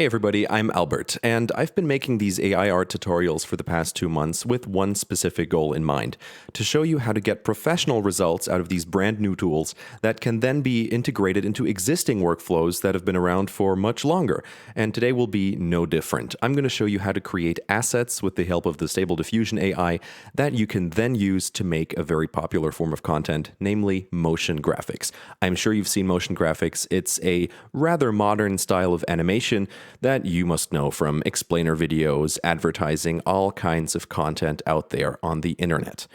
Hey everybody, I'm Albert, and I've been making these AI art tutorials for the past 2 months with one specific goal in mind: to show you how to get professional results out of these brand new tools that can then be integrated into existing workflows that have been around for much longer. And today will be no different. I'm going to show you how to create assets with the help of the Stable Diffusion AI that you can then use to make a very popular form of content, namely motion graphics. I'm sure you've seen motion graphics. It's a rather modern style of animation that you must know from explainer videos, advertising, all kinds of content out there on the internet.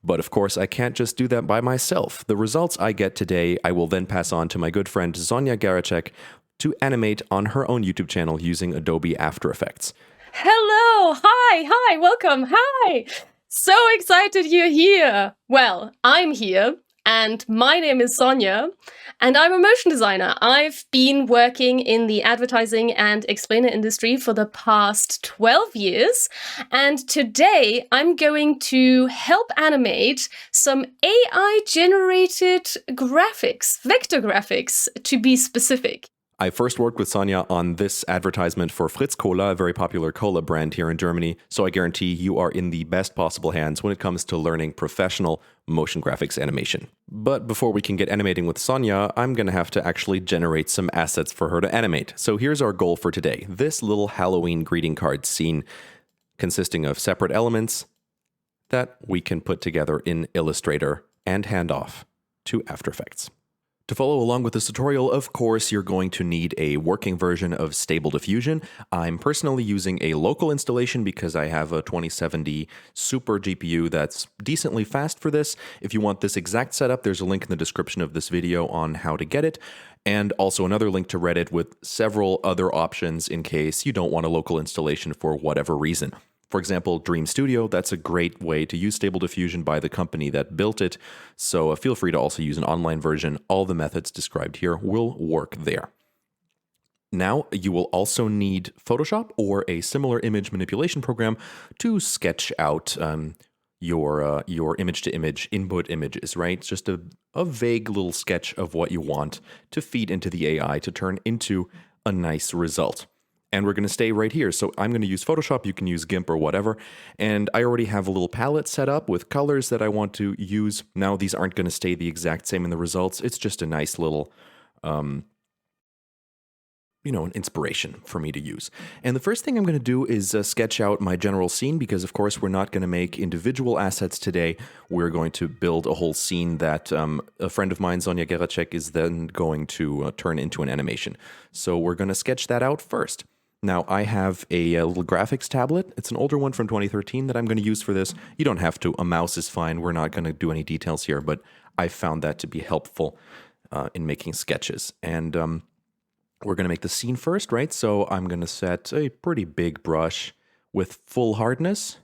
But of course, I can't just do that by myself. The results I get today, I will then pass on to my good friend Sonja to animate on her own YouTube channel using Adobe After Effects. Hello, hi, welcome, hi. So excited you're here. Well, I'm here, and my name is Sonja, and I'm a motion designer. I've been working in the advertising and explainer industry for the past 12 years, and today I'm going to help animate some AI-generated graphics, vector graphics to be specific. I first worked with Sonja on this advertisement for Fritz Cola, a very popular cola brand here in Germany, so I guarantee you are in the best possible hands when it comes to learning professional motion graphics animation. But before we can get animating with Sonja, I'm going to have to actually generate some assets for her to animate. So here's our goal for today: this little Halloween greeting card scene consisting of separate elements that we can put together in Illustrator and hand off to After Effects. To follow along with this tutorial, of course, you're going to need a working version of Stable Diffusion. I'm personally using a local installation because I have a 2070 Super GPU that's decently fast for this. If you want this exact setup, there's a link in the description of this video on how to get it, and also another link to Reddit with several other options in case you don't want a local installation for whatever reason. For example, Dream Studio, that's a great way to use Stable Diffusion by the company that built it, so feel free to also use an online version. All the methods described here will work there. Now, you will also need Photoshop or a similar image manipulation program to sketch out your image-to-image input images, right? It's just a vague little sketch of what you want to feed into the AI to turn into a nice result. And we're going to stay right here. So I'm going to use Photoshop. You can use GIMP or whatever. And I already have a little palette set up with colors that I want to use. Now, these aren't going to stay the exact same in the results. It's just a nice little, an inspiration for me to use. And the first thing I'm going to do is sketch out my general scene because, of course, we're not going to make individual assets today. We're going to build a whole scene that a friend of mine, Sonja Geracek, is then going to turn into an animation. So we're going to sketch that out first. Now, I have a little graphics tablet. It's an older one from 2013 that I'm going to use for this. You don't have to. A mouse is fine. We're not going to do any details here, but I found that to be helpful in making sketches. And we're going to make the scene first, right? So I'm going to set a pretty big brush with full hardness.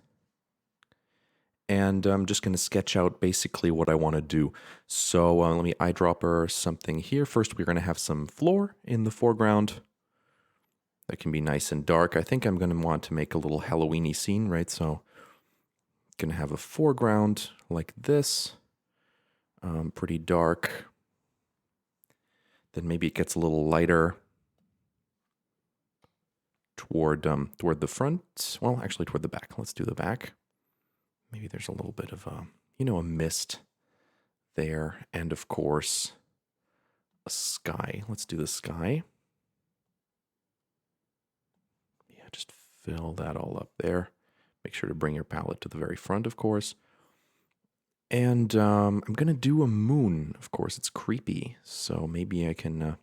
And I'm just going to sketch out basically what I want to do. So let me eyedropper something here. First, we're going to have some floor in the foreground. That can be nice and dark. I think I'm going to want to make a little Halloween-y scene, right? So I'm going to have a foreground like this, pretty dark. Then maybe it gets a little lighter toward the front. Well, actually toward the back. Let's do the back. Maybe there's a little bit of a mist there, and of course a sky. Let's do the sky. Just fill that all up there. Make sure to bring your palette to the very front, of course. And I'm going to do a moon. Of course, it's creepy, so maybe I can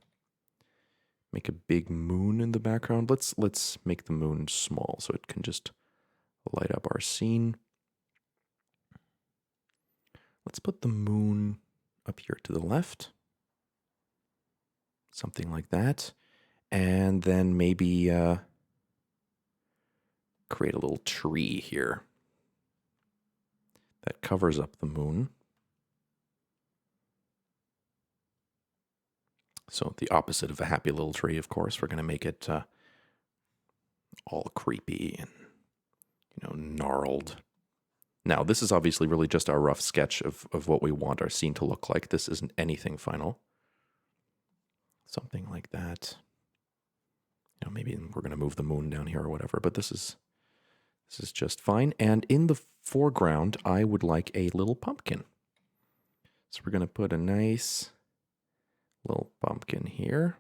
make a big moon in the background. Let's make the moon small so it can just light up our scene. Let's put the moon up here to the left. Something like that. And then maybe create a little tree here that covers up the moon. So the opposite of a happy little tree, of course. We're going to make it all creepy and, gnarled. Now, this is obviously really just our rough sketch of what we want our scene to look like. This isn't anything final. Something like that. maybe we're going to move the moon down here or whatever, but this is just fine. And in the foreground, I would like a little pumpkin. So we're going to put a nice little pumpkin here.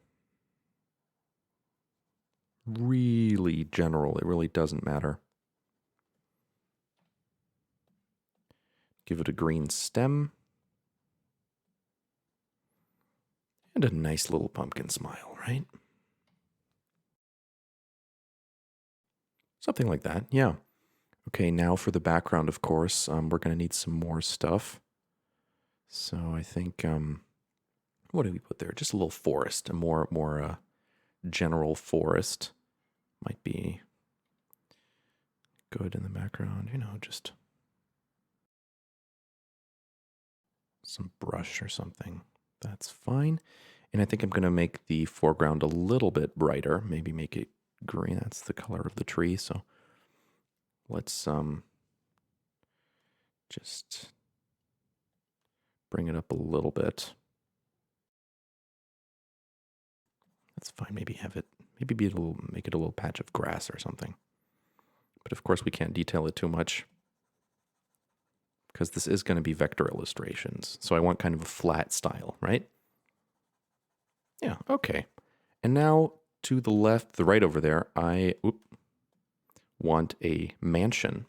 Really general, it really doesn't matter. Give it a green stem. And a nice little pumpkin smile, right? Something like that, yeah. Okay, now for the background, of course, we're going to need some more stuff. So I think, what do we put there? Just a little forest, a more general forest might be good in the background. Just some brush or something. That's fine. And I think I'm going to make the foreground a little bit brighter. Maybe make it green. That's the color of the tree. So let's just bring it up a little bit. That's fine. Maybe make it a little patch of grass or something. But of course we can't detail it too much because this is going to be vector illustrations. So I want kind of a flat style, right? Yeah, okay. And now to the left, the right over there, I want a mansion.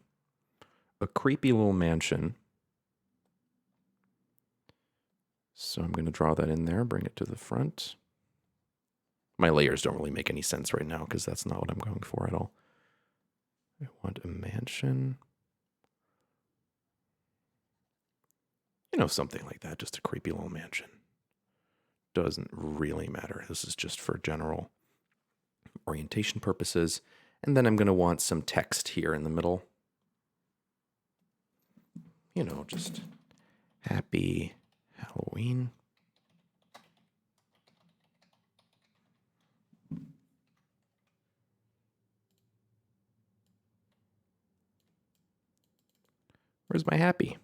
A creepy little mansion. So I'm going to draw that in there, bring it to the front. My layers don't really make any sense right now because that's not what I'm going for at all. I want a mansion. Something like that, just a creepy little mansion. Doesn't really matter. This is just for general orientation purposes. And then I'm going to want some text here in the middle. Just happy Halloween. Where's my happy?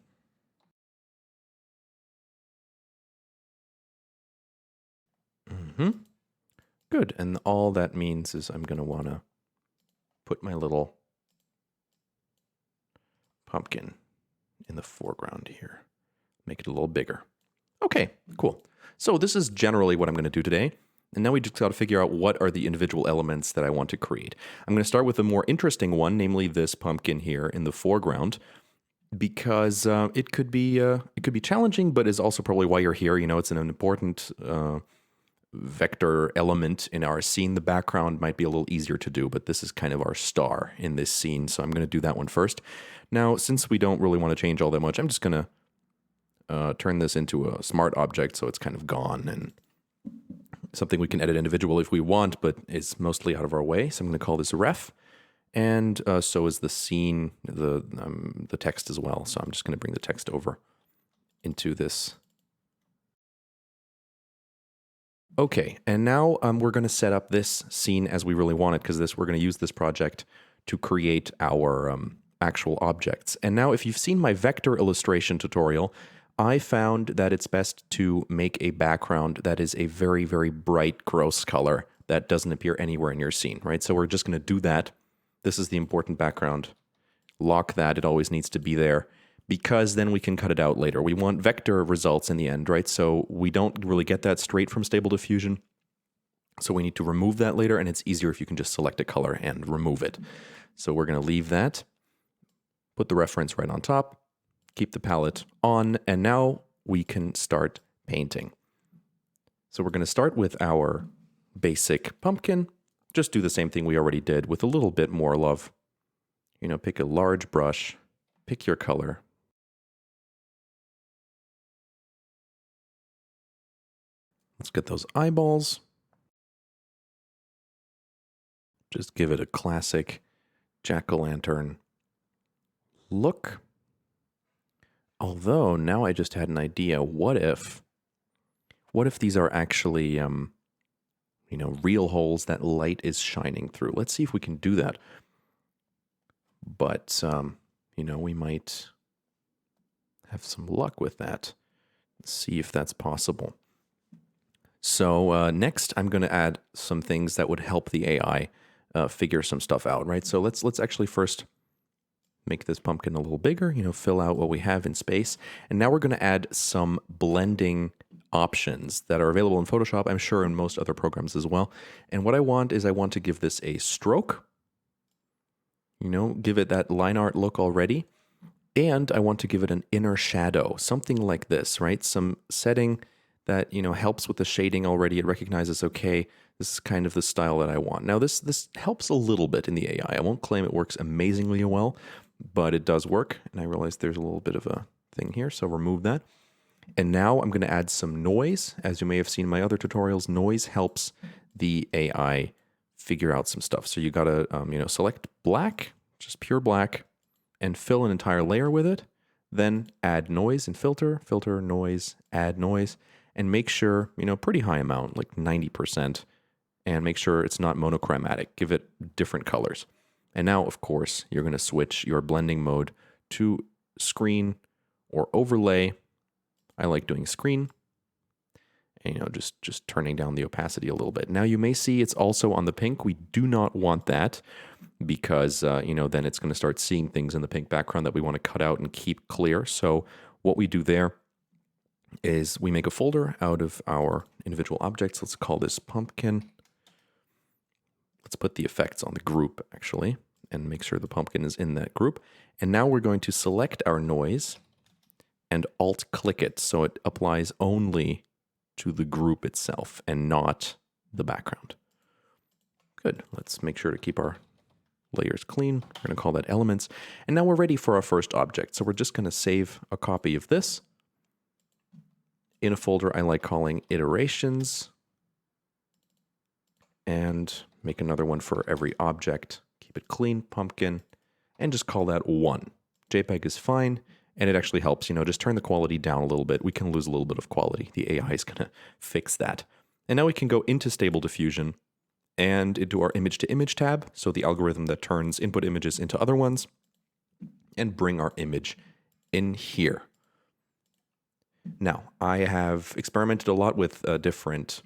Good. And all that means is I'm going to want to put my little pumpkin in the foreground here. Make it a little bigger. Okay, cool. So this is generally what I'm going to do today. And now we just got to figure out what are the individual elements that I want to create. I'm going to start with a more interesting one, namely this pumpkin here in the foreground, because it could be challenging, but is also probably why you're here. It's an important vector element in our scene. The background might be a little easier to do, but this is kind of our star in this scene. So I'm going to do that one first. Now, since we don't really want to change all that much, I'm just going to turn this into a smart object so it's kind of gone and something we can edit individually if we want, but it's mostly out of our way. So I'm going to call this ref. And so is the scene, the text as well. So I'm just going to bring the text over into this. Okay, and now we're going to set up this scene as we really want it, because we're going to use this project to create our actual objects. And now if you've seen my vector illustration tutorial, I found that it's best to make a background that is a very, very bright, gross color that doesn't appear anywhere in your scene, right? So we're just going to do that. This is the important background. Lock that. It always needs to be there, because then we can cut it out later. We want vector results in the end, right? So we don't really get that straight from Stable Diffusion. So we need to remove that later, and it's easier if you can just select a color and remove it. So we're going to leave that, put the reference right on top, keep the palette on, and now we can start painting. So we're going to start with our basic pumpkin. Just do the same thing we already did with a little bit more love. Pick a large brush, pick your color. Let's get those eyeballs. Just give it a classic jack-o'-lantern look. Although, now I just had an idea. What if these are actually, real holes that light is shining through? Let's see if we can do that. But, we might have some luck with that. Let's see if that's possible. So next, I'm going to add some things that would help the AI figure some stuff out, right? So let's actually first make this pumpkin a little bigger, fill out what we have in space. And now we're going to add some blending options that are available in Photoshop, I'm sure in most other programs as well. And what I want to give this a stroke, give it that line art look already. And I want to give it an inner shadow, something like this, right? Some setting that, helps with the shading already. It recognizes, okay, this is kind of the style that I want. Now, this helps a little bit in the AI. I won't claim it works amazingly well, but it does work. And I realize there's a little bit of a thing here, so remove that. And now I'm going to add some noise. As you may have seen in my other tutorials, noise helps the AI figure out some stuff. So you got to, select black, just pure black, and fill an entire layer with it. Then add noise and filter, noise, add noise, and make sure, pretty high amount, like 90%, and make sure it's not monochromatic. Give it different colors. And now, of course, you're going to switch your blending mode to screen or overlay. I like doing screen, and just turning down the opacity a little bit. Now you may see it's also on the pink. We do not want that because, then it's going to start seeing things in the pink background that we want to cut out and keep clear. So what we do there is we make a folder out of our individual objects. Let's call this pumpkin. Let's put the effects on the group, actually, and make sure the pumpkin is in that group. And now we're going to select our noise and Alt-click it so it applies only to the group itself and not the background. Good. Let's make sure to keep our layers clean. We're going to call that elements. And now we're ready for our first object. So we're just going to save a copy of this in a folder I like calling iterations, and make another one for every object. Keep it clean, pumpkin, and just call that 1. JPEG is fine, and it actually helps, just turn the quality down a little bit. We can lose a little bit of quality. The AI is going to fix that. And now we can go into Stable Diffusion and into our Image to Image tab, so the algorithm that turns input images into other ones, and bring our image in here. Now, I have experimented a lot with different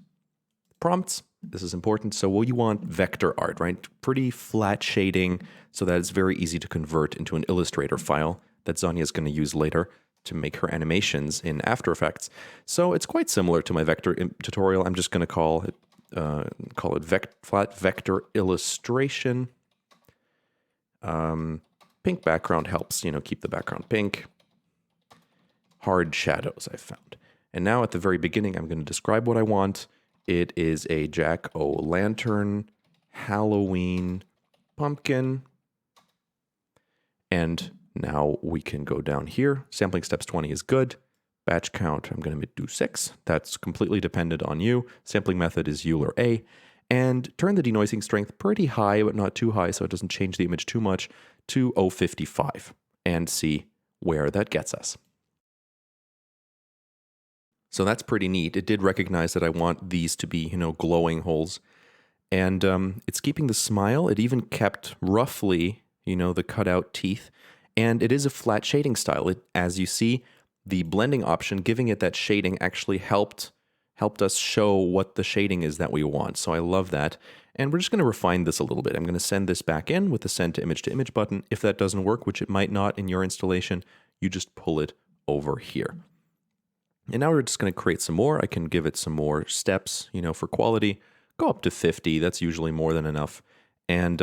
prompts. This is important. So we want vector art, right? Pretty flat shading so that it's very easy to convert into an Illustrator file that Sonja is going to use later to make her animations in After Effects. So it's quite similar to my vector tutorial. I'm just going to call it flat vector illustration. Pink background helps, keep the background pink. Hard shadows, I've found. And now at the very beginning, I'm going to describe what I want. It is a jack-o'-lantern Halloween pumpkin. And now we can go down here. Sampling steps 20 is good. Batch count, I'm going to do 6. That's completely dependent on you. Sampling method is Euler A. And turn the denoising strength pretty high, but not too high so it doesn't change the image too much, to 055. And see where that gets us. So that's pretty neat. It did recognize that I want these to be, glowing holes. And it's keeping the smile. It even kept roughly, the cutout teeth. And it is a flat shading style. As you see, the blending option, giving it that shading actually helped us show what the shading is that we want. So I love that. And we're just going to refine this a little bit. I'm going to send this back in with the Send to Image button. If that doesn't work, which it might not in your installation, you just pull it over here. And now we're just going to create some more. I can give it some more steps, for quality. Go up to 50. That's usually more than enough. And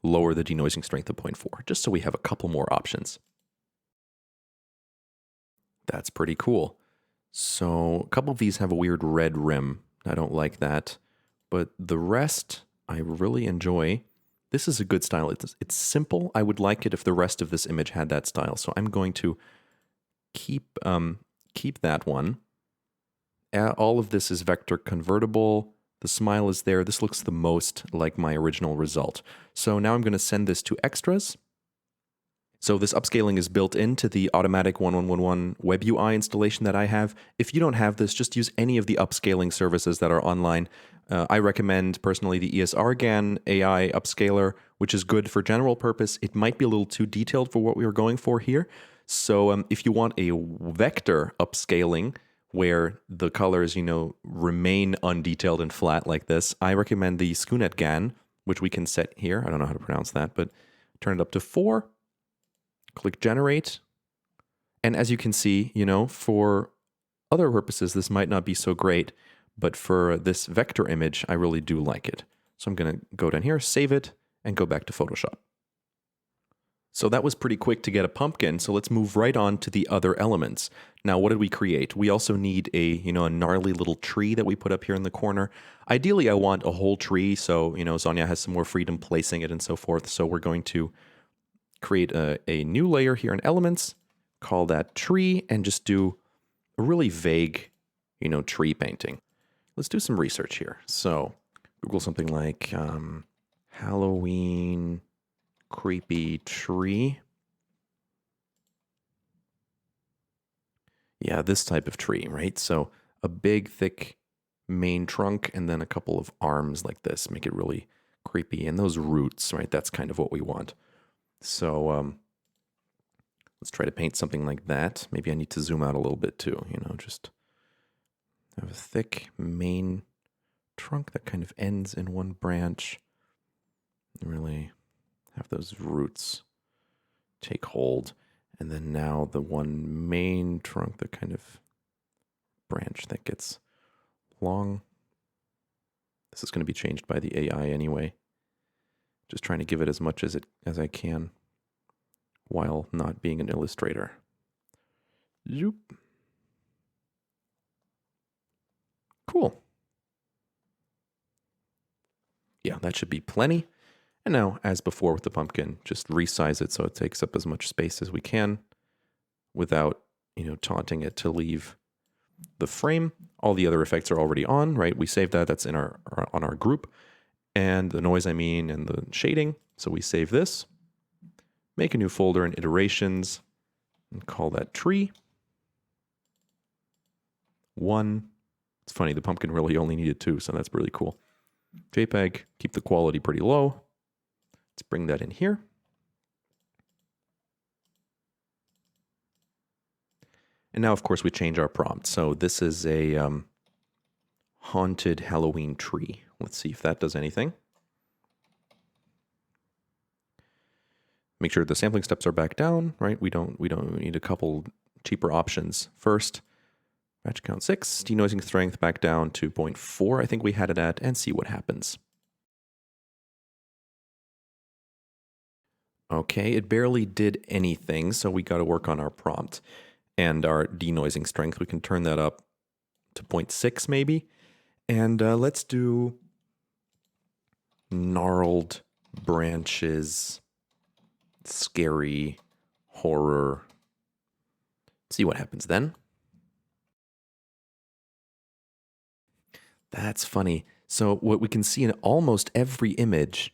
lower the denoising strength to 0.4, just so we have a couple more options. That's pretty cool. So a couple of these have a weird red rim. I don't like that. But the rest, I really enjoy. This is a good style. It's simple. I would like it if the rest of this image had that style. So I'm going to keep that one. All of this is vector convertible. The smile is there. This looks the most like my original result. So now I'm going to send this to extras. So this upscaling is built into the automatic 1111 web UI installation that I have. If you don't have this, just use any of the upscaling services that are online. I recommend personally the ESRGAN AI upscaler, which is good for general purpose. It might be a little too detailed for what we were going for here. So if you want a vector upscaling where the colors, remain undetailed and flat like this, I recommend the Skunet GAN, which we can set here. I don't know how to pronounce that, but turn it up to 4. Click generate. And as you can see, for other purposes, this might not be so great, but for this vector image, I really do like it. So I'm going to go down here, save it, and go back to Photoshop. So that was pretty quick to get a pumpkin, so let's move right on to the other elements. Now, what did we create? We also need a gnarly little tree that we put up here in the corner. Ideally, I want a whole tree, so, Sonja has some more freedom placing it and so forth. So we're going to create a new layer here in Elements, call that Tree, and just do a really vague, tree painting. Let's do some research here. So Google something like Halloween creepy tree. Yeah, this type of tree, right? So a big, thick main trunk and then a couple of arms like this. Make it really creepy. And those roots, right? That's kind of what we want. So let's try to paint something like that. Maybe I need to zoom out a little bit too, just have a thick main trunk that kind of ends in one branch. Really have those roots take hold. And then now the one main trunk, the kind of branch that gets long. This is going to be changed by the AI anyway. Just trying to give it as much as I can while not being an illustrator. Zoop. Cool. Yeah, that should be plenty. And now, as before with the pumpkin, just resize it so it takes up as much space as we can without, taunting it to leave the frame. All the other effects are already on, right? We saved that. That's in on our group. And the noise, and the shading. So we save this. Make a new folder in iterations and call that tree. 1. It's funny, the pumpkin really only needed 2, so that's really cool. JPEG, keep the quality pretty low. Let's bring that in here. And now, of course, we change our prompt. So this is a haunted Halloween tree. Let's see if that does anything. Make sure the sampling steps are back down, right? We need a couple cheaper options. First, batch count 6, denoising strength back down to 0.4, I think we had it at, and see what happens. Okay, it barely did anything, so we got to work on our prompt. And our denoising strength, we can turn that up to 0.6 maybe. And let's do gnarled branches, scary, horror. See what happens then. That's funny. So what we can see in almost every image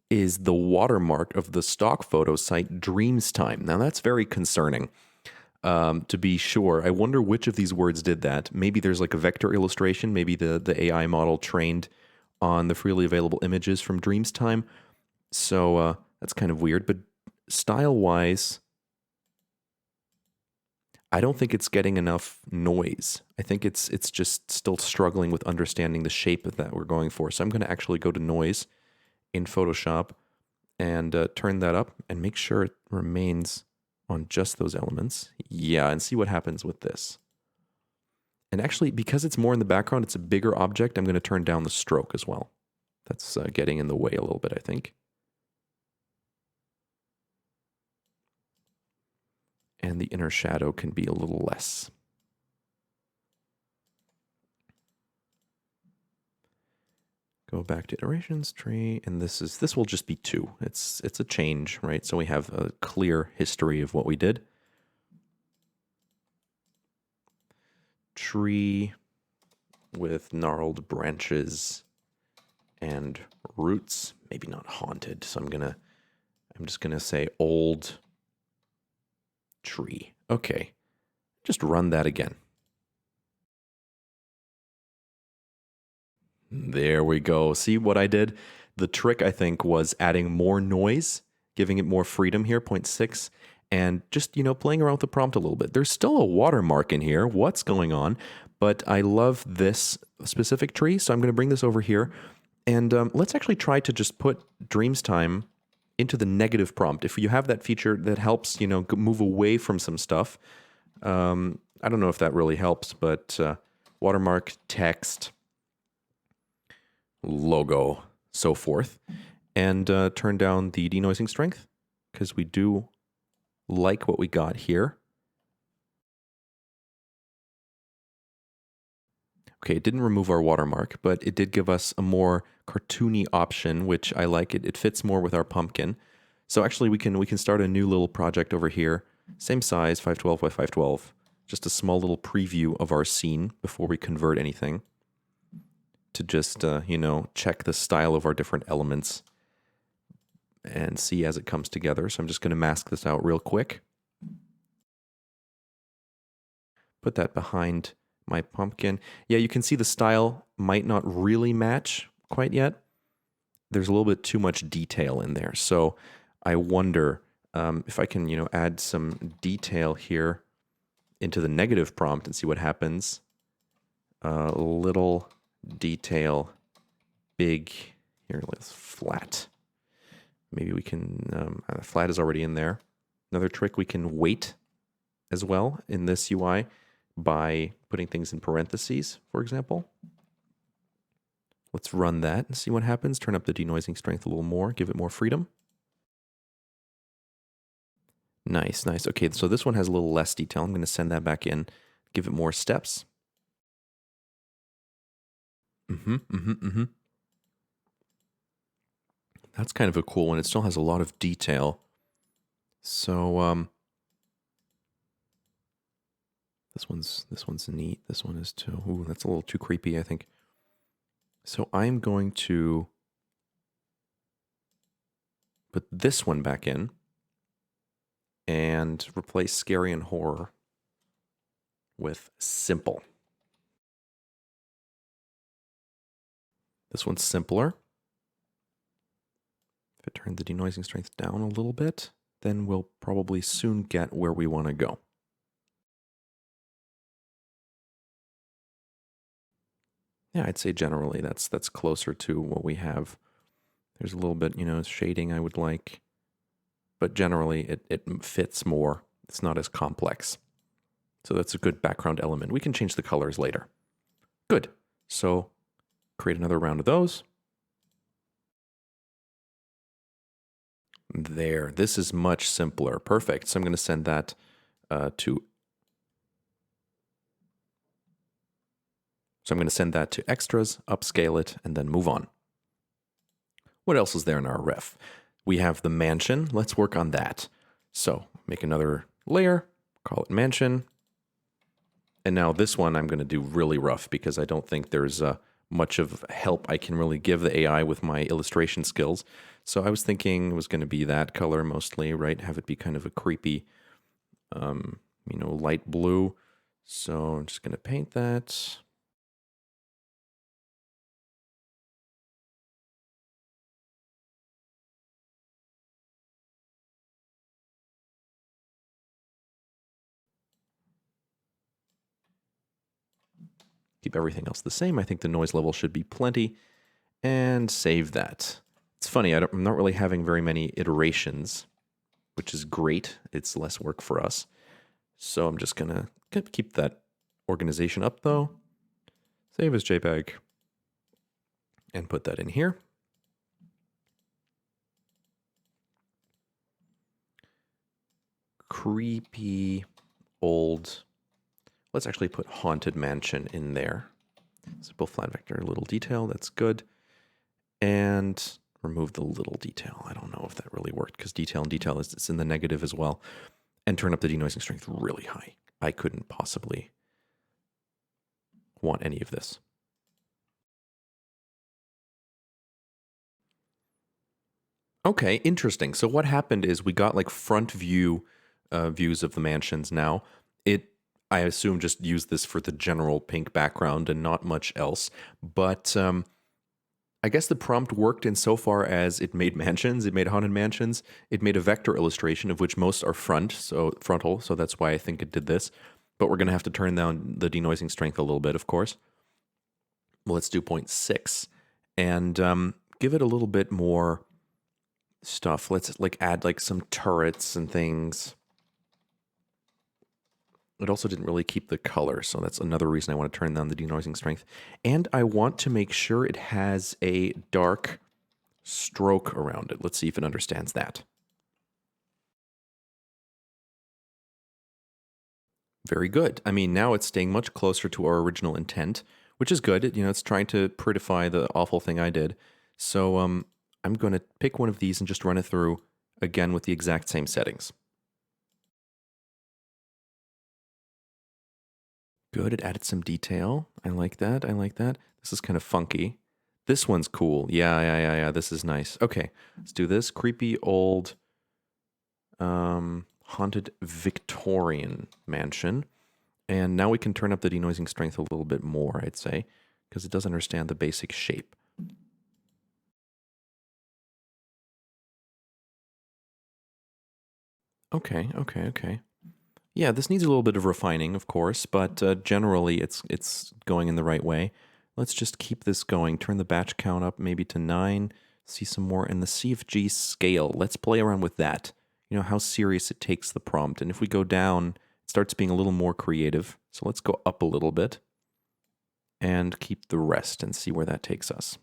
is the watermark of the stock photo site Dreamstime. Now that's very concerning, to be sure. I wonder which of these words did that. Maybe there's like a vector illustration. Maybe the AI model trained on the freely available images from Dreamstime. So that's kind of weird. But style-wise, I don't think it's getting enough noise. I think it's just still struggling with understanding the shape that we're going for. So I'm going to actually go to noise in Photoshop and turn that up and make sure it remains on just those elements. Yeah, and see what happens with this. And actually, because it's more in the background, it's a bigger object, I'm going to turn down the stroke as well. That's getting in the way a little bit, I think. And the inner shadow can be a little less. Go back to iterations tree, and this will just be 2. It's a change, right? So we have a clear history of what we did. Tree with gnarled branches and roots, maybe not haunted. So I'm just gonna say old tree. Okay, just run that again. There we go. See what I did? The trick, I think, was adding more noise, giving it more freedom here, 0.6, and just, playing around with the prompt a little bit. There's still a watermark in here. What's going on? but I love this specific tree, so I'm going to bring this over here. And let's actually try to just put Dreams Time into the negative prompt. If you have that feature that helps, move away from some stuff. I don't know if that really helps, but watermark, text, logo, so forth. And turn down the denoising strength, because we do like what we got here. Okay, it didn't remove our watermark, but it did give us a more cartoony option, which I like. It fits more with our pumpkin. So actually we can start a new little project over here. Same size, 512 by 512. Just a small little preview of our scene before we convert anything. To just, check the style of our different elements and see as it comes together. So I'm just going to mask this out real quick. Put that behind my pumpkin. Yeah, you can see the style might not really match quite yet. There's a little bit too much detail in there. So I wonder if I can, add some detail here into the negative prompt and see what happens. Little detail, big, here, let's flat. Maybe we can, flat is already in there. Another trick, we can weight as well in this UI by putting things in parentheses, for example. Let's run that and see what happens. Turn up the denoising strength a little more, give it more freedom. Nice, nice. Okay, so this one has a little less detail. I'm going to send that back in, give it more steps. That's kind of a cool one. It still has a lot of detail. So, this one's neat. This one is too. Ooh, that's a little too creepy, I think. So I'm going to put this one back in and replace scary and horror with simple. This one's simpler. If I turn the denoising strength down a little bit, then we'll probably soon get where we want to go. Yeah, I'd say generally that's closer to what we have. There's a little bit, shading I would like, but generally it fits more. It's not as complex. So that's a good background element. We can change the colors later. Good. So create another round of those. There, this is much simpler. Perfect. So I'm going to send that to extras, upscale it, and then move on. What else is there in our ref? We have the mansion. Let's work on that. So make another layer, call it mansion. And now this one I'm going to do really rough because I don't think there's much of help I can really give the AI with my illustration skills. So I was thinking it was going to be that color mostly, right? Have it be kind of a creepy, light blue. So I'm just going to paint that. Keep everything else the same. I think the noise level should be plenty. And save that. It's funny, I'm not really having very many iterations, which is great. It's less work for us. So I'm just going to keep that organization up, though. Save as JPEG. And put that in here. Creepy old... Let's actually put Haunted Mansion in there. Simple flat vector, little detail, that's good. And remove the little detail. I don't know if that really worked because detail and detail is in the negative as well. And turn up the denoising strength really high. I couldn't possibly want any of this. Okay, interesting. So what happened is we got like front view views of the mansions now. I assume just use this for the general pink background and not much else. But I guess the prompt worked insofar as it made mansions, it made haunted mansions, it made a vector illustration of which most are frontal, so that's why I think it did this. but we're going to have to turn down the denoising strength a little bit, of course. Well, let's do 0.6 and give it a little bit more stuff. Let's like add like some turrets and things. It also didn't really keep the color, so that's another reason I want to turn down the denoising strength. And I want to make sure it has a dark stroke around it. Let's see if it understands that. Very good. I mean, now it's staying much closer to our original intent, which is good. It's trying to prettify the awful thing I did. So I'm going to pick one of these and just run it through again with the exact same settings. Good, it added some detail. I like that, I like that. This is kind of funky. This one's cool. Yeah, this is nice. Okay, let's do this. Creepy old haunted Victorian mansion. And now we can turn up the denoising strength a little bit more, I'd say, because it does understand the basic shape. Okay. Yeah, this needs a little bit of refining, of course, but generally it's going in the right way. Let's just keep this going. Turn the batch count up maybe to 9. See some more. And the CFG scale, let's play around with that. How serious it takes the prompt. And if we go down, it starts being a little more creative. So let's go up a little bit and keep the rest and see where that takes us.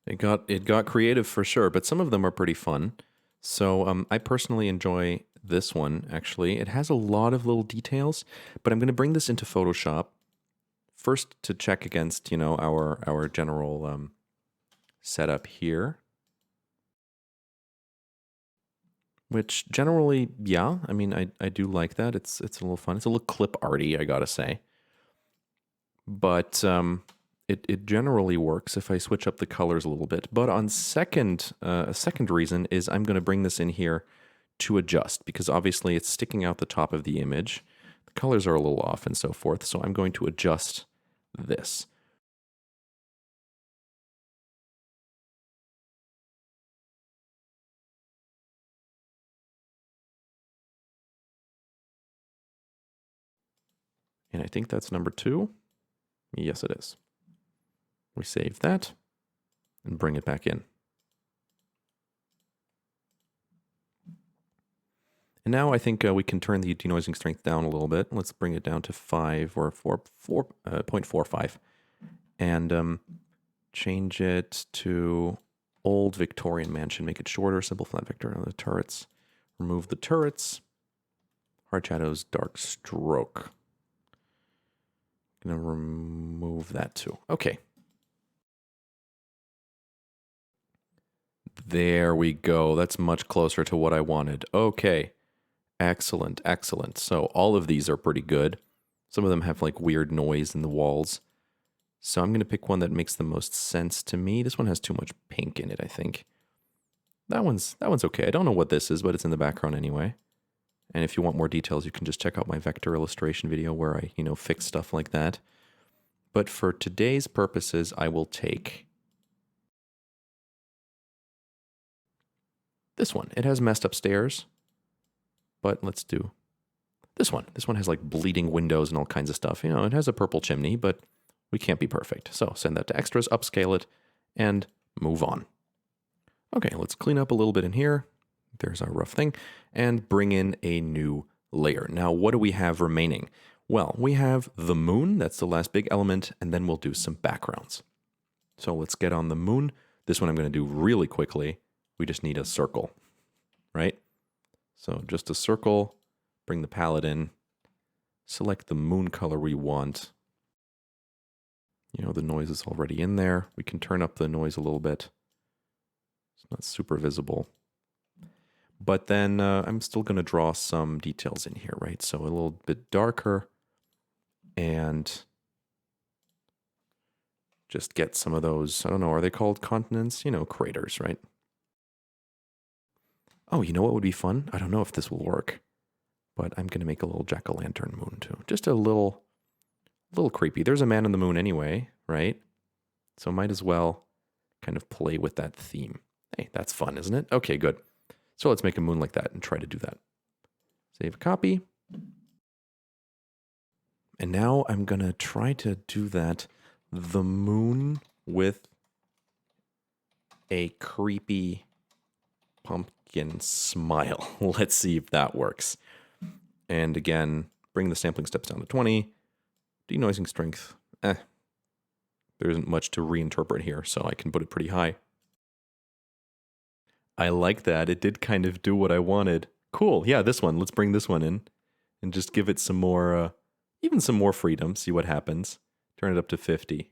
It got creative for sure, but some of them are pretty fun. So I personally enjoy this one, actually. It has a lot of little details, but I'm going to bring this into Photoshop first to check against, our general setup here. Which generally, yeah, I mean, I do like that. It's a little fun. It's a little clip arty, I gotta say. But it generally works if I switch up the colors a little bit. But on a second reason is I'm going to bring this in here to adjust, because obviously it's sticking out the top of the image. The colors are a little off and so forth, so I'm going to adjust this. And I think that's number 2. Yes, it is. We save that and bring it back in. And now I think we can turn the denoising strength down a little bit. Let's bring it down to 5 or 0.45 and change it to old Victorian mansion. Make it shorter, simple flat vector on the turrets. Remove the turrets. Hard shadows, dark stroke. Gonna remove that too. Okay. There we go. That's much closer to what I wanted. Okay. Excellent. So all of these are pretty good. Some of them have like weird noise in the walls. So I'm going to pick one that makes the most sense to me. This one has too much pink in it, I think. That one's okay. I don't know what this is, but it's in the background anyway. And if you want more details, you can just check out my vector illustration video where I, fix stuff like that. But for today's purposes, I will take this one. It has messed up stairs, but let's do this one. This one has like bleeding windows and all kinds of stuff. It has a purple chimney, but we can't be perfect. So send that to extras, upscale it, and move on. Okay, let's clean up a little bit in here. There's our rough thing, and bring in a new layer. Now, what do we have remaining? Well, we have the moon. That's the last big element, and then we'll do some backgrounds. So let's get on the moon. This one I'm going to do really quickly. We just need a circle, right? So just a circle, bring the palette in, select the moon color we want. The noise is already in there. We can turn up the noise a little bit. It's not super visible. But then I'm still going to draw some details in here, right? So a little bit darker and just get some of those, I don't know, are they called continents? Craters, right? Oh, you know what would be fun? I don't know if this will work, but I'm going to make a little jack-o'-lantern moon too. Just a little creepy. There's a man on the moon anyway, right? So might as well kind of play with that theme. Hey, that's fun, isn't it? Okay, good. So let's make a moon like that and try to do that. Save a copy. And now I'm going to try to do that. The moon with a creepy pumpkin smile. Let's see if that works. And again, bring the sampling steps down to 20. Denoising strength. There isn't much to reinterpret here, so I can put it pretty high. I like that. It did kind of do what I wanted. Cool. Yeah, this one. Let's bring this one in and just give it some more, even some more freedom. See what happens. Turn it up to 50.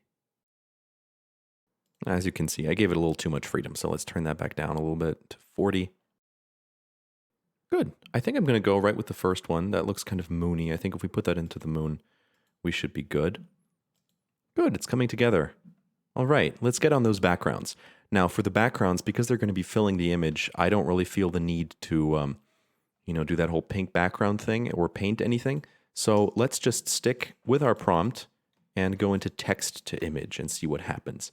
As you can see, I gave it a little too much freedom, so let's turn that back down a little bit to 40. Good. I think I'm going to go right with the first one. That looks kind of moony. I think if we put that into the moon, we should be good. Good. It's coming together. All right. Let's get on those backgrounds. Now, for the backgrounds, because they're going to be filling the image, I don't really feel the need to, do that whole pink background thing or paint anything. So let's just stick with our prompt and go into text to image and see what happens.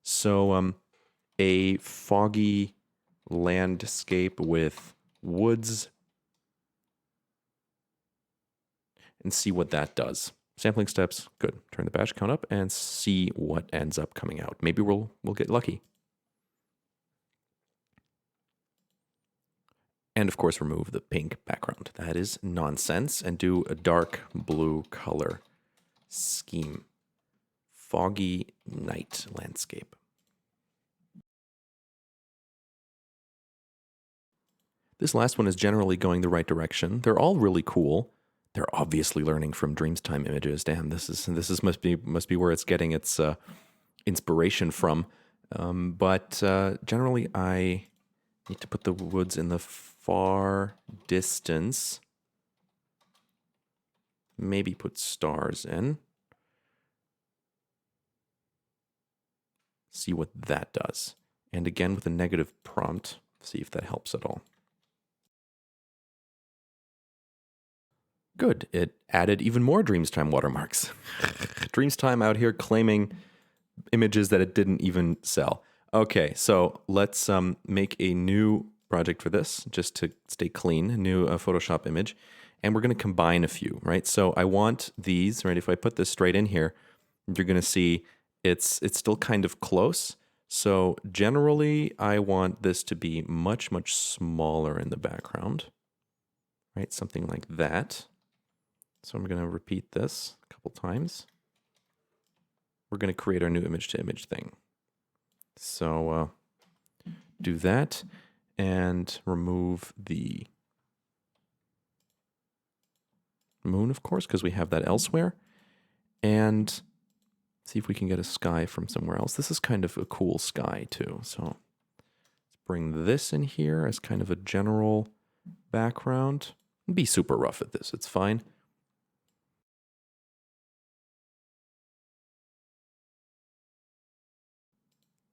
So a foggy landscape with woods, and see what that does. Sampling steps, good. Turn the batch count up and see what ends up coming out. Maybe we'll get lucky. And of course, remove the pink background. That is nonsense. And do a dark blue color scheme. Foggy night landscape. This last one is generally going the right direction. They're all really cool. They're obviously learning from Dreamtime images. Damn, this must be where it's getting its inspiration from. But generally, I need to put the woods in the far distance. Maybe put stars in. See what that does. And again, with a negative prompt, see if that helps at all. Good. It added even more Dreamtime watermarks. Dreamtime out here claiming images that it didn't even sell. Okay, so let's make a new project for this, just to stay clean, a new Photoshop image. And we're going to combine a few, right? So I want these, right? If I put this straight in here, you're going to see it's still kind of close. So generally, I want this to be much, much smaller in the background, right? Something like that. So I'm going to repeat this a couple times. We're going to create our new image-to-image thing. So do that and remove the moon, of course, because we have that elsewhere. And see if we can get a sky from somewhere else. This is kind of a cool sky too. So let's bring this in here as kind of a general background. Be super rough at this. It's fine.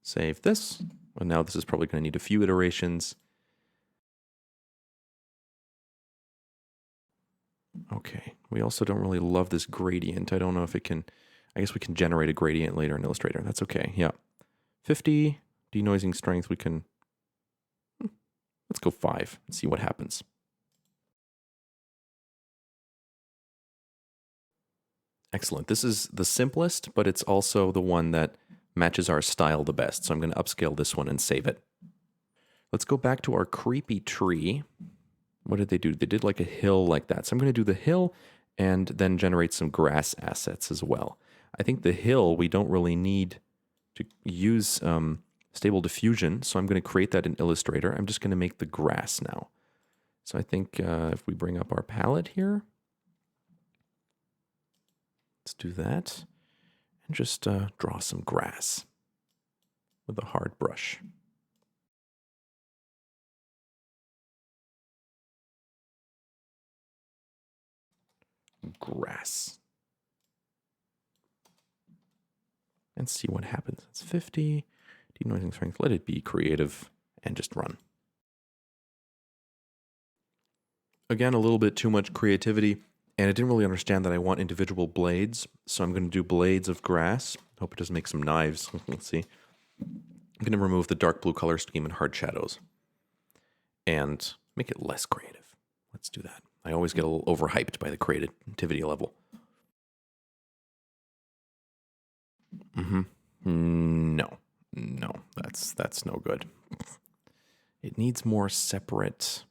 Save this. And now this is probably going to need a few iterations. Okay. We also don't really love this gradient. I don't know if it can... I guess we can generate a gradient later in Illustrator. That's okay. Yeah. 50. Denoising strength, we can... Let's go 5 and see what happens. Excellent. This is the simplest, but it's also the one that matches our style the best. So I'm going to upscale this one and save it. Let's go back to our creepy tree. What did they do? They did like a hill like that. So I'm going to do the hill and then generate some grass assets as well. I think the hill, we don't really need to use stable diffusion. So I'm going to create that in Illustrator. I'm just going to make the grass now. So I think if we bring up our palette here, let's do that. And just draw some grass with a hard brush. Grass. And see what happens. It's 50. Denoising strength. Let it be creative and just run. Again, a little bit too much creativity. And I didn't really understand that I want individual blades. So I'm going to do blades of grass. Hope it doesn't make some knives. Let's see. I'm going to remove the dark blue color scheme and hard shadows and make it less creative. Let's do that. I always get a little overhyped by the creativity level. No, that's no good. It needs more separate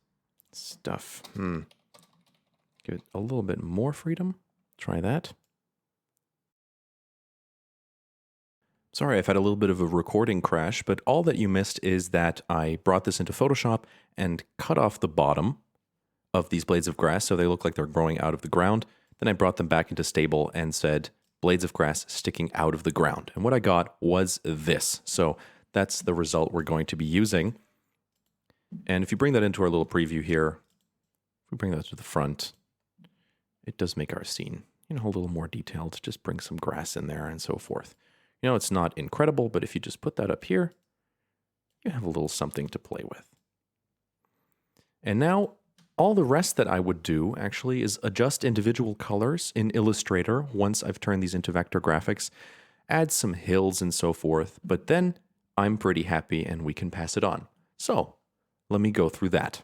stuff. Give it a little bit more freedom. Try that. Sorry, I've had a little bit of a recording crash, but all that you missed is that I brought this into Photoshop and cut off the bottom of these blades of grass so they look like they're growing out of the ground. Then I brought them back into stable and said, blades of grass sticking out of the ground. And what I got was this. So that's the result we're going to be using. And if you bring that into our little preview here, if we bring that to the front, it does make our scene, a little more detailed. Just bring some grass in there and so forth. It's not incredible, but if you just put that up here, you have a little something to play with. And now all the rest that I would do actually is adjust individual colors in Illustrator once I've turned these into vector graphics, add some hills and so forth, but then I'm pretty happy and we can pass it on. So let me go through that.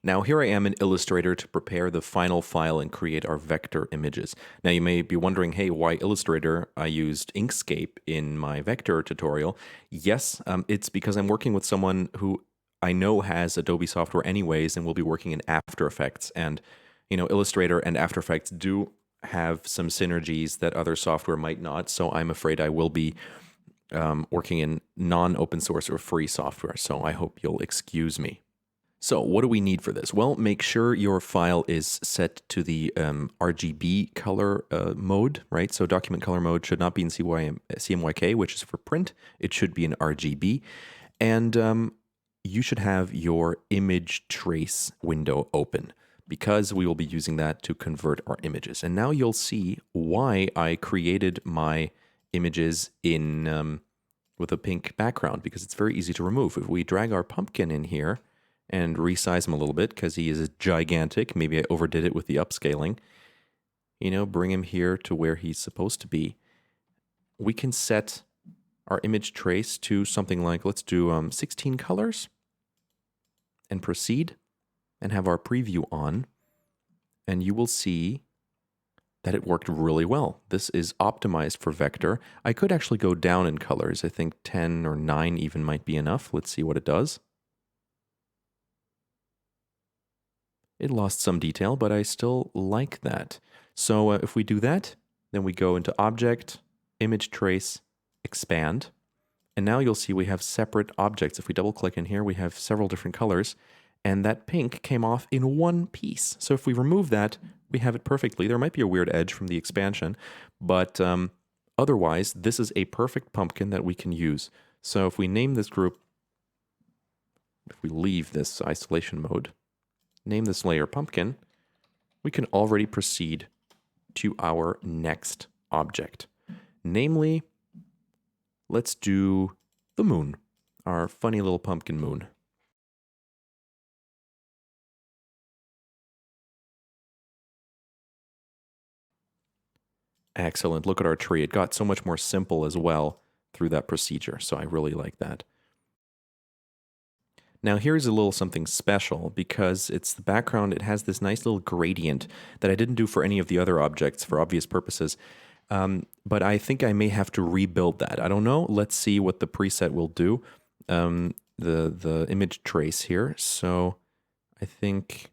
Now here I am in Illustrator to prepare the final file and create our vector images. Now you may be wondering, hey, why Illustrator? I used Inkscape in my vector tutorial. Yes, it's because I'm working with someone who I know has Adobe software anyways and will be working in After Effects. And, Illustrator and After Effects do have some synergies that other software might not. So I'm afraid I will be working in non-open source or free software. So I hope you'll excuse me. So what do we need for this? Well, make sure your file is set to the RGB color mode, right? So document color mode should not be in CMYK, which is for print. It should be in RGB. And you should have your image trace window open because we will be using that to convert our images. And now you'll see why I created my images in with a pink background, because it's very easy to remove. If we drag our pumpkin in here and resize him a little bit because he is gigantic. Maybe I overdid it with the upscaling. Bring him here to where he's supposed to be. We can set our image trace to something like, let's do 16 colors and proceed and have our preview on. And you will see that it worked really well. This is optimized for vector. I could actually go down in colors. I think 10 or 9 even might be enough. Let's see what it does. It lost some detail, but I still like that. So if we do that, then we go into Object, Image Trace, Expand. And now you'll see we have separate objects. If we double click in here, we have several different colors. And that pink came off in one piece. So if we remove that, we have it perfectly. There might be a weird edge from the expansion, but otherwise, this is a perfect pumpkin that we can use. So if we name this group, if we leave this isolation mode, name this layer pumpkin, we can already proceed to our next object. Namely, let's do the moon, our funny little pumpkin moon. Excellent. Look at our tree. It got so much more simple as well through that procedure. So I really like that. Now here's a little something special because it's the background. It has this nice little gradient that I didn't do for any of the other objects for obvious purposes. But I think I may have to rebuild that. I don't know. Let's see what the preset will do. The image trace here. So I think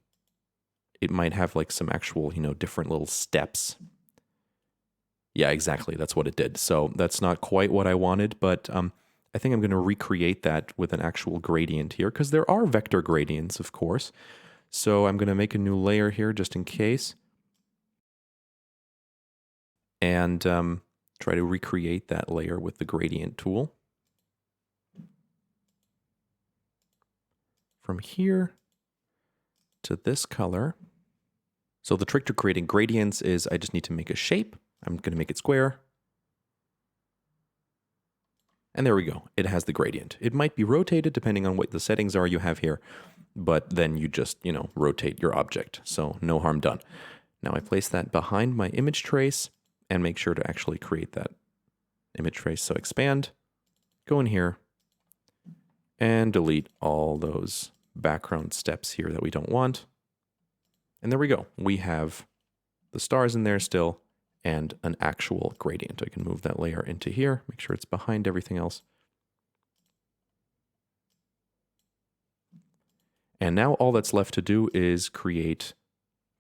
it might have like some actual, different little steps. Yeah, exactly. That's what it did. So that's not quite what I wanted, but I think I'm going to recreate that with an actual gradient here because there are vector gradients, of course. So I'm going to make a new layer here just in case. And try to recreate that layer with the gradient tool. From here to this color. So the trick to creating gradients is I just need to make a shape. I'm going to make it square. And there we go. It has the gradient. It might be rotated depending on what the settings are you have here, but then you just, rotate your object. So no harm done. Now I place that behind my image trace and make sure to actually create that image trace. So expand, go in here and delete all those background steps here that we don't want. And there we go. We have the stars in there still and an actual gradient. I can move that layer into here, make sure it's behind everything else. And now all that's left to do is create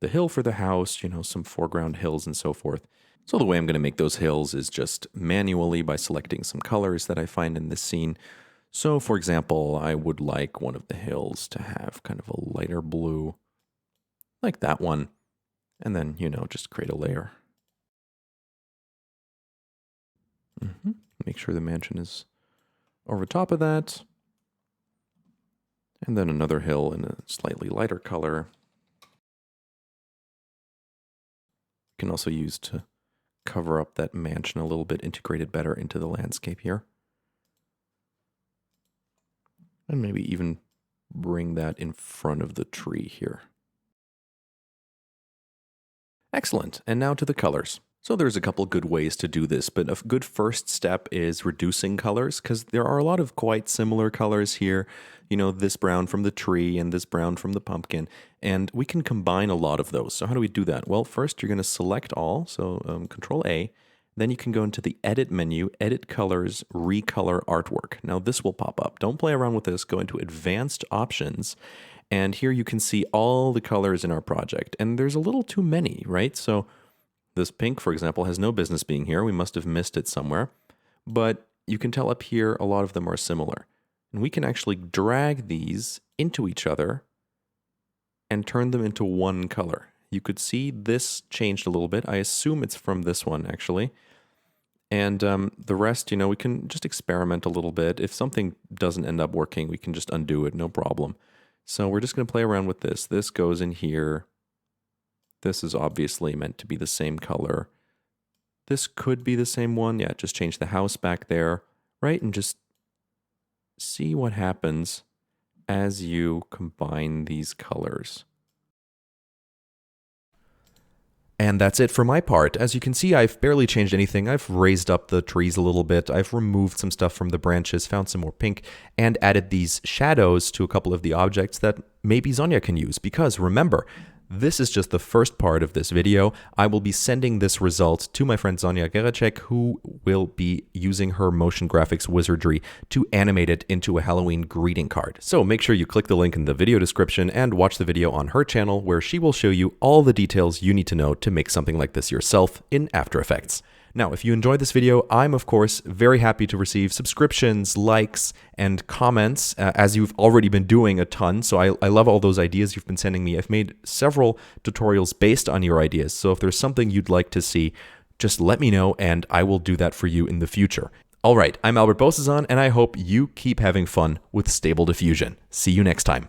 the hill for the house, some foreground hills and so forth. So the way I'm going to make those hills is just manually by selecting some colors that I find in this scene. So for example, I would like one of the hills to have kind of a lighter blue, like that one. And then, just create a layer. Make sure the mansion is over top of that. And then another hill in a slightly lighter color. You can also use to cover up that mansion a little bit, integrate it better into the landscape here. And maybe even bring that in front of the tree here. Excellent. And now to the colors. So there's a couple good ways to do this, but a good first step is reducing colors, because there are a lot of quite similar colors here. This brown from the tree and this brown from the pumpkin, and we can combine a lot of those. So how do we do that? Well, first you're going to select all, so Control A. Then you can go into the Edit menu, Edit Colors, Recolor Artwork. Now this will pop up. Don't play around with this. Go into Advanced Options. And here you can see all the colors in our project. And there's a little too many, right? So this pink, for example, has no business being here. We must have missed it somewhere. But you can tell up here a lot of them are similar. And we can actually drag these into each other and turn them into one color. You could see this changed a little bit. I assume it's from this one, actually. And the rest, we can just experiment a little bit. If something doesn't end up working, we can just undo it, no problem. So we're just going to play around with this. This goes in here. This is obviously meant to be the same color. This could be the same one. Yeah, just change the house back there, right? And just see what happens as you combine these colors. And that's it for my part. As you can see, I've barely changed anything. I've raised up the trees a little bit. I've removed some stuff from the branches, found some more pink, and added these shadows to a couple of the objects that maybe Sonja can use. Because remember, this is just the first part of this video. I will be sending this result to my friend Sonja Geracek, who will be using her motion graphics wizardry to animate it into a Halloween greeting card. So make sure you click the link in the video description and watch the video on her channel, where she will show you all the details you need to know to make something like this yourself in After Effects. Now, if you enjoyed this video, I'm, of course, very happy to receive subscriptions, likes, and comments, as you've already been doing a ton. So I love all those ideas you've been sending me. I've made several tutorials based on your ideas. So if there's something you'd like to see, just let me know, and I will do that for you in the future. All right, I'm Albert Bosezon, and I hope you keep having fun with Stable Diffusion. See you next time.